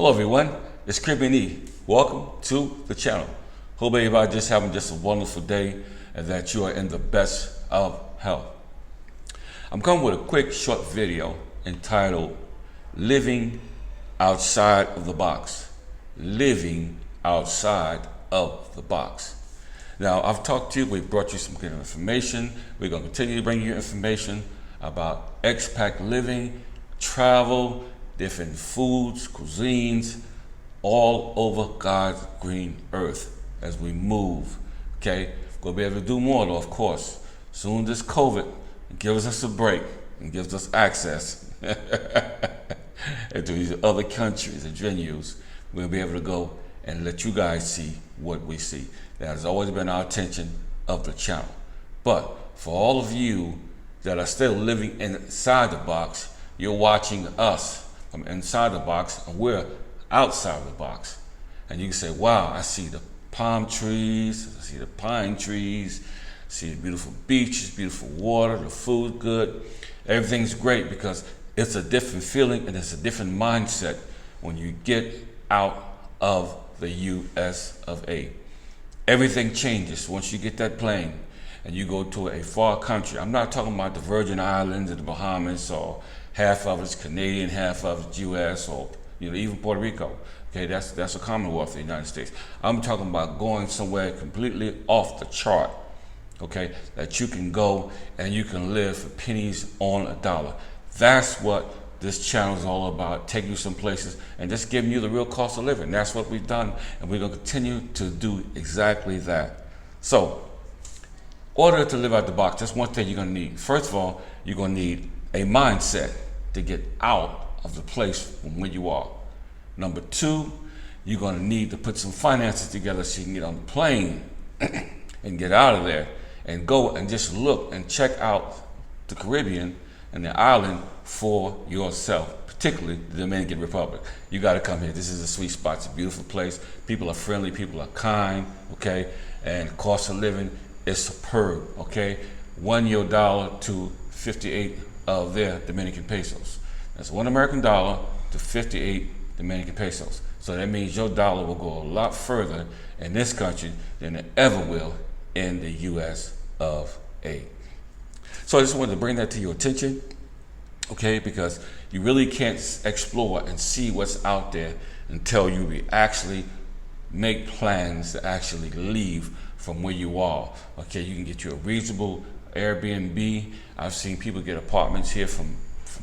Hello everyone, it's Cribbin E. Welcome to the channel. Hope everybody just having just a wonderful day and that you are in the best of health. I'm coming with a quick short video entitled Living Outside of the Box. Living Outside of the Box. Now, I've talked to you, we brought you some good information. We're going to continue to bring you information about expat living, travel, different foods, cuisines, all over God's green earth as we move. Okay, we'll be able to do more though, of course. Soon this COVID gives us a break and gives us access into these other countries and venues. We'll be able to go and let you guys see what we see. That has always been our intention of the channel. But for all of you that are still living inside the box, you're watching us from inside the box and we're outside of the box. And you can say, wow, I see the palm trees, I see the pine trees, I see the beautiful beaches, beautiful water, the food good. Everything's great because it's a different feeling and it's a different mindset when you get out of the US of A. Everything changes once you get that plane and you go to a far country. I'm not talking about the Virgin Islands or the Bahamas, or half of it's Canadian, half of it's US, or even Puerto Rico. Okay, that's a Commonwealth of the United States. I'm talking about going somewhere completely off the chart. Okay, that you can go and you can live for pennies on a dollar. That's what this channel is all about, taking you some places and just giving you the real cost of living. That's what we've done, and we're going to continue to do exactly that. So, in order to live out the box, that's one thing you're going to need. First of all, you're going to need a mindset to get out of the place from where you are. Number two, you're going to need to put some finances together so you can get on the plane and get out of there and go and just look and check out the Caribbean and the island for yourself, particularly the Dominican Republic. You got to come here. This is a sweet spot. It's a beautiful place. People are friendly. People are kind. Okay, and cost of living is superb. Okay, $1 to 58 of their Dominican pesos. That's $1 American dollar to 58 Dominican pesos. So that means your dollar will go a lot further in this country than it ever will in the US of A. So I just wanted to bring that to your attention, okay, because you really can't explore and see what's out there until you actually make plans to actually leave from where you are. Okay, you can get you a reasonable Airbnb. I've seen people get apartments here from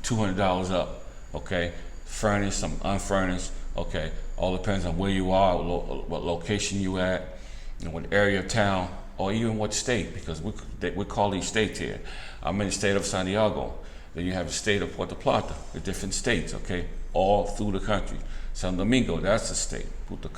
$200 up, okay, furnished, some unfurnished, okay, all depends on where you are, what location you at, and what area of town, or even what state, because we call these states here. I'm in the state of San Diego. Then you have the state of Puerto Plata, the different states, okay, all through the country. San Domingo, that's a state. Punta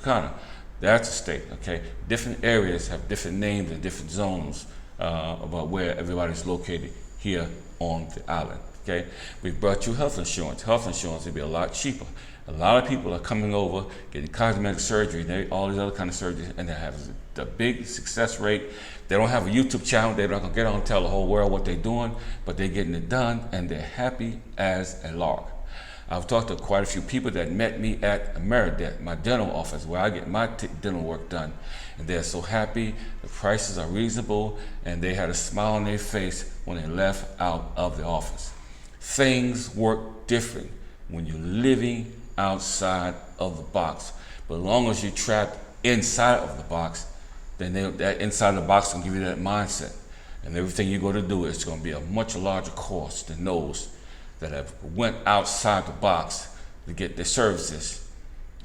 Cana, that's a state, okay. Different areas have different names and different zones about where everybody's located here on the island, okay. We've brought you health insurance. Health insurance will be a lot cheaper. A lot of people are coming over, getting cosmetic surgery, all these other kind of surgeries, and they have the big success rate. They don't have a YouTube channel. They're not gonna get on and tell the whole world what they're doing, but they're getting it done, and they're happy as a lark. I've talked to quite a few people that met me at Ameridet, my dental office, where I get my dental work done. And they're so happy, the prices are reasonable, and they had a smile on their face when they left out of the office. Things work different when you're living outside of the box. But as long as you're trapped inside of the box, then that inside the box can give you that mindset. And everything you're going to do is going to be a much larger cost than those that have went outside the box to get their services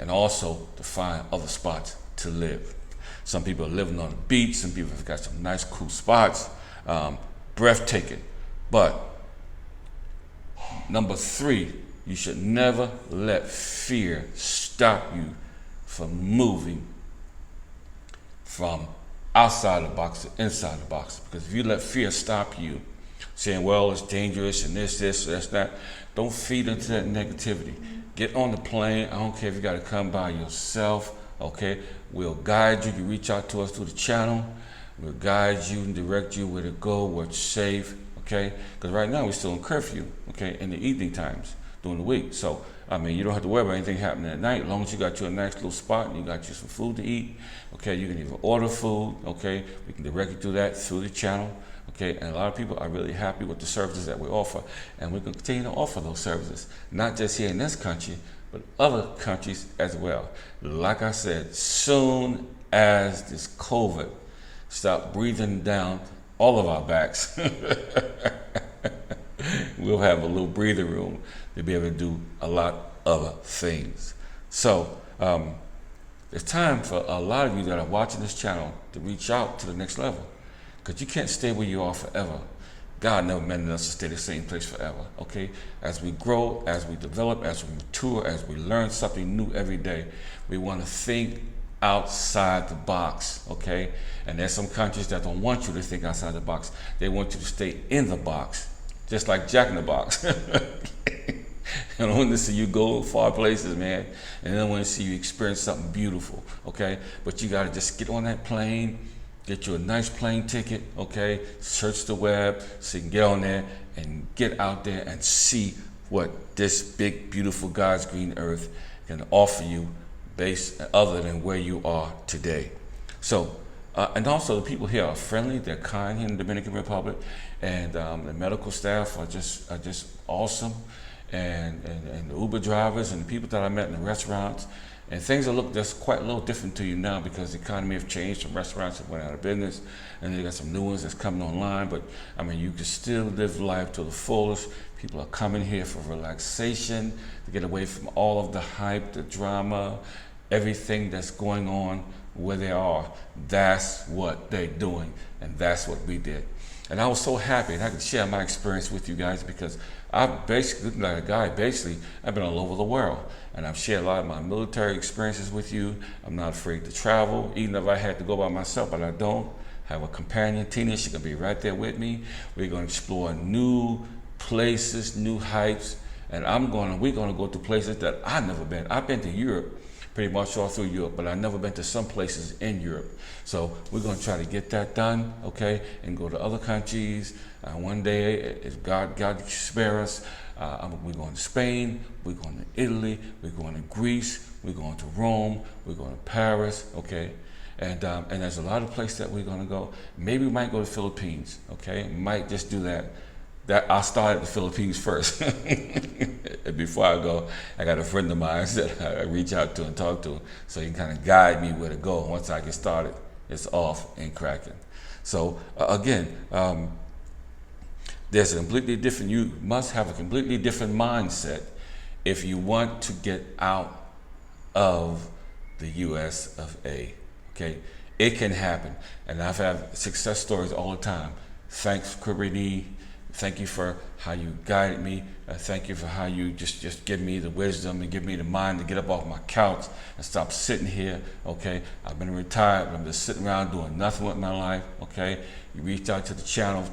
and also to find other spots to live. Some people are living on the beach. Some people have got some nice, cool spots, breathtaking. But number three, you should never let fear stop you from moving from outside the box to inside the box. Because if you let fear stop you, saying, well, it's dangerous and this, that's that, don't feed into that negativity. Get on the plane. I don't care if you got to come by yourself, okay? We'll guide you. You reach out to us through the channel. We'll guide you and direct you where to go, where it's safe, okay? Because right now we're still in curfew, okay, in the evening times during the week. So I mean, you don't have to worry about anything happening at night. As long as you got you a nice little spot and you got you some food to eat, okay, you can even order food, okay, we can directly do that through the channel, okay, and a lot of people are really happy with the services that we offer, and we can continue to offer those services, not just here in this country, but other countries as well. Like I said, soon as this COVID stop breathing down all of our backs, we'll have a little breathing room to be able to do a lot of other things. So it's time for a lot of you that are watching this channel to reach out to the next level, because you can't stay where you are forever. God never meant us to stay the same place forever, okay? As we grow, as we develop, as we mature, as we learn something new every day, we want to think outside the box, okay? And there's some countries that don't want you to think outside the box. They want you to stay in the box, just like Jack in the Box. I don't want to see you go far places, man, and I don't want to see you experience something beautiful, okay? But you got to just get on that plane, get you a nice plane ticket, okay? Search the web so you can get on there and get out there and see what this big, beautiful God's green earth can offer you based other than where you are today. So, and also the people here are friendly, they're kind here in the Dominican Republic, and the medical staff are just awesome, and the Uber drivers and the people that I met in the restaurants. And things will look just quite a little different to you now because the economy have changed. Some restaurants have went out of business, and they got some new ones that's coming online. But I mean, you can still live life to the fullest. People are coming here for relaxation, to get away from all of the hype, the drama, everything that's going on where they are. That's what they're doing, and that's what we did. And I was so happy, and I could share my experience with you guys because I've basically, like a guy, I've been all over the world. And I've shared a lot of my military experiences with you. I'm not afraid to travel, even if I had to go by myself, but I don't. I have a companion, Tina, she can be right there with me. We're gonna explore new places, new heights, and we're gonna go to places that I've never been. I've been to Europe, pretty much all through Europe, but I've never been to some places in Europe. So we're going to try to get that done, okay, and go to other countries. One day, if God spare us, we're going to Spain, we're going to Italy, we're going to Greece, we're going to Rome, we're going to Paris, okay, and there's a lot of places that we're going to go. Maybe we might go to the Philippines, okay, might just do that. I'll start at the Philippines first. Before I go, I got a friend of mine that I reach out to and talk to, so he can kind of guide me where to go. Once I get started, it's off and cracking. So again, there's a completely different, you must have a completely different mindset if you want to get out of the US of A, okay? It can happen, and I've had success stories all the time. Thanks, Kribbini. Thank you for how you guided me. Thank you for how you just give me the wisdom and give me the mind to get up off my couch and stop sitting here, okay? I've been retired, but I'm just sitting around doing nothing with my life, okay? You reached out to the channel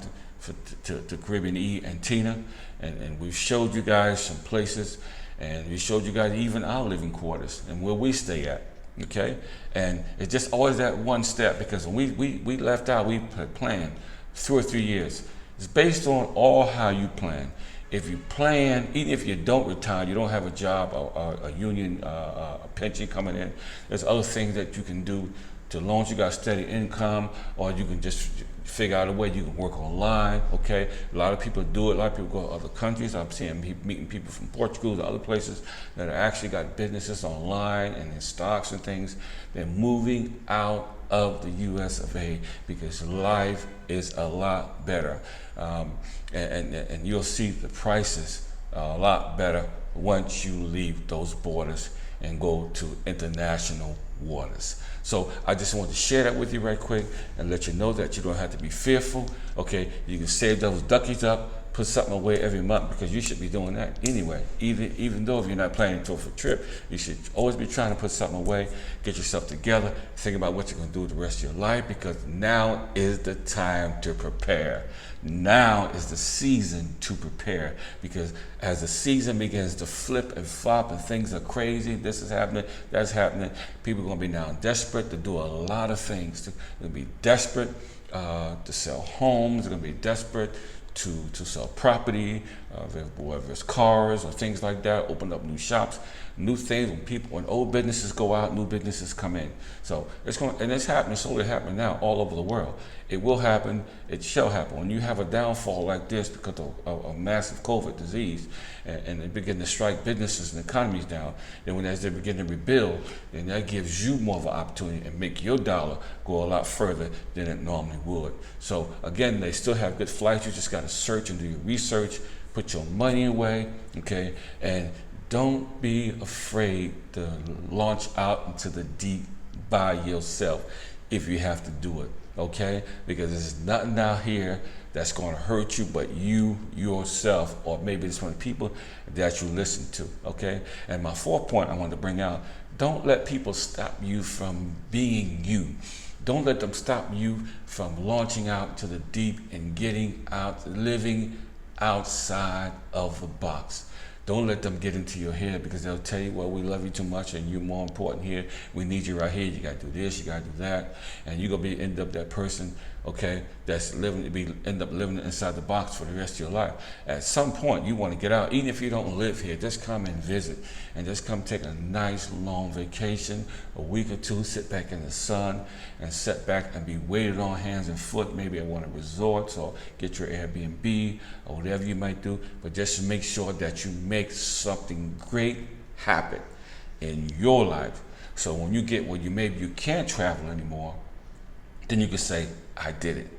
to Caribbean E and Tina, and we've showed you guys some places, and we showed you guys even our living quarters and where we stay at, okay? And it's just always that one step, because when we left out, we had planned 2 or 3 years. It's based on all how you plan. If you plan, even if you don't retire, you don't have a job, a union, a pension coming in, there's other things that you can do as long as you got steady income, or you can just figure out a way you can work online, okay? A lot of people do it. A lot of people go to other countries. I'm meeting people from Portugal and other places that actually got businesses online and in stocks and things. They're moving out of the US of A because life is a lot better. And you'll see the prices a lot better once you leave those borders and go to international waters. So I just want to share that with you right quick and let you know that you don't have to be fearful, okay? You can save those duckies up, put something away every month, because you should be doing that anyway. Even though if you're not planning to for a trip, you should always be trying to put something away, get yourself together, think about what you're going to do with the rest of your life, because now is the time to prepare. Now is the season to prepare, because as the season begins to flip and flop and things are crazy, this is happening, that's happening, people are going to be now desperate to do a lot of things. They're going to be desperate to sell homes. They're going to be desperate to sell property, whether it's cars or things like that, open up new shops, new things. When old businesses go out, new businesses come in. So it's happening. It's already happening now all over the world. It will happen. It shall happen. When you have a downfall like this because of a massive COVID disease, and they begin to strike businesses and economies down, then as they begin to rebuild, then that gives you more of an opportunity and make your dollar go a lot further than it normally would. So again, they still have good flights. You just got to search and do your research, put your money away, okay, and don't be afraid to launch out into the deep by yourself if you have to do it, okay? Because there's nothing out here that's going to hurt you but you yourself, or maybe it's one of the people that you listen to, okay? And my fourth point I want to bring out, don't let people stop you from being you. Don't let them stop you from launching out to the deep and getting out, living outside of the box. Don't let them get into your head, because they'll tell you, well, we love you too much and you're more important here. We need you right here. You got to do this, you got to do that. And you're going to end up that person, okay, that's end up living inside the box for the rest of your life. At some point, you want to get out. Even if you don't live here, just come and visit, and just come take a nice long vacation, a week or two, sit back in the sun and sit back and be waited on hands and foot, maybe at one of the resorts, or get your Airbnb or whatever you might do. But just make sure that you make something great happen in your life. So when you get where maybe you can't travel anymore, then you can say, I did it.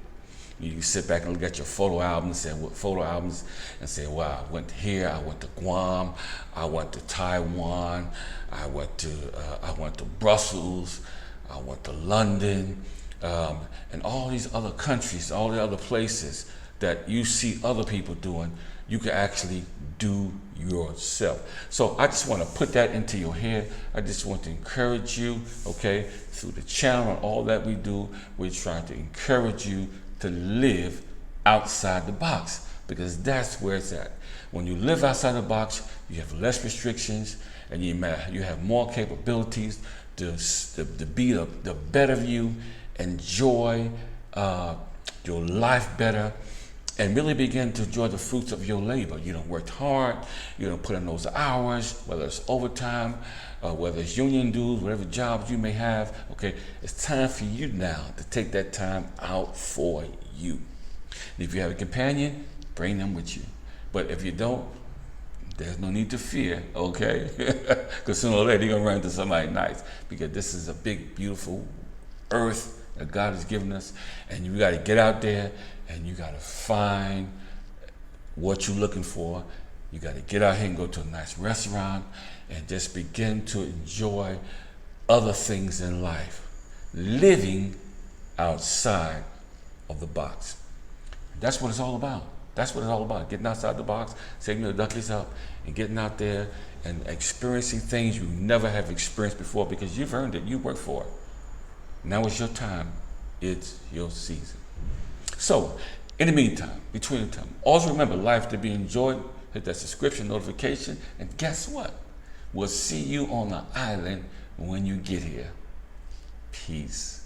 You can sit back and look at your photo albums and say, wow, I went here, I went to Guam, I went to Taiwan, I went to Brussels, I went to London, and all these other countries, all the other places that you see other people doing, you can actually do yourself. So I just want to put that into your head. I just want to encourage you, okay, through the channel and all that we do, we're trying to encourage you to live outside the box, because that's where it's at. When you live outside the box, you have less restrictions, and you have more capabilities to be the better you, enjoy your life better, and really begin to enjoy the fruits of your labor. You don't work hard, you don't put in those hours, whether it's overtime, whether it's union dues, whatever jobs you may have, okay? It's time for you now to take that time out for you. And if you have a companion, bring them with you. But if you don't, there's no need to fear, okay? Because sooner or later, you're gonna run into somebody nice, because this is a big, beautiful earth that God has given us, and you gotta get out there and you gotta find what you're looking for. You gotta get out here and go to a nice restaurant and just begin to enjoy other things in life, living outside of the box. That's what it's all about. That's what it's all about, getting outside the box, taking the duckies up, and getting out there and experiencing things you never have experienced before, because you've earned it, you worked for it. Now it's your time, it's your season. So, in the meantime, between the time, always remember, life to be enjoyed. Hit that subscription notification, and guess what? We'll see you on the island when you get here. Peace.